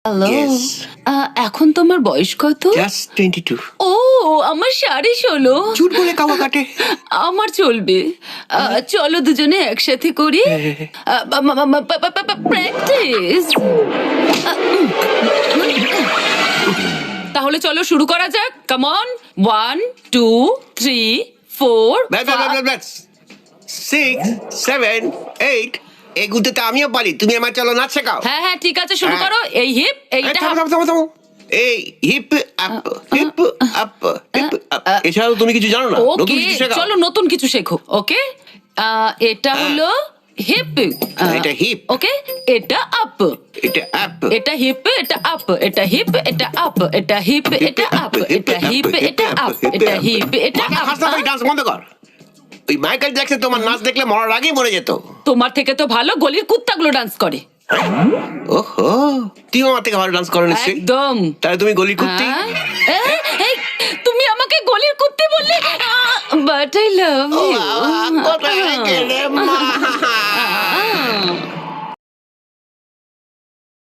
Hello. Yes. এখন তোমার বয়স কত? জাস্ট 22. ও, আমার 16.5। চুট বলে কাওয়া কাটে। আমার চলবে। চলো দুজনে একসাথে করি। প্র্যাকটিস। তাহলে চলো শুরু করা যাক। Come on. 1 2 3 4 ব্যাস 6 7 8 এগুতে তো আমিও পারি, তুমি আমার চলো নাচ শেখাও। হ্যাঁ হ্যাঁ ঠিক আছে, শুরু করো। এই হিপ, এই, এইটা থামো, থামো, থামো, থামো। এই heap up heap up heap up. এছাড়াও তুমি কিছু জানো না? নতুন ওকে, কিছু শেখাও। চলো নতুন কিছু শেখো। ওকে, এটা হলো হিপ। এটা hip। ওকে, এটা আপ। এটা আপ। এটা হিপ, এটা আপ, এটা হিপ, এটা আপ, এটা হিপ, এটা আপ, এটা হিপ, এটা আপ, এটা হিপ, এটা মাথা আপ। খাসনা, তুই ডান্স বন্ধ কর। ওই মাইকেল জ্যাকসন তোমার নাচ দেখলে মরার আগেই মরে যেত। তোমার থেকে তো ভালো গলির কুত্তাগুলো ডান্স করে। ওহো, তুমি আমার থেকে ভালো ডান্স করো নিশ্চয়ই। একদম। তাহলে তুমি গলি কুত্তি। এই, তুমি আমাকে গলির কুত্তি বললে, বাট আই লাভ ইউ। কোথায় গেলে মা?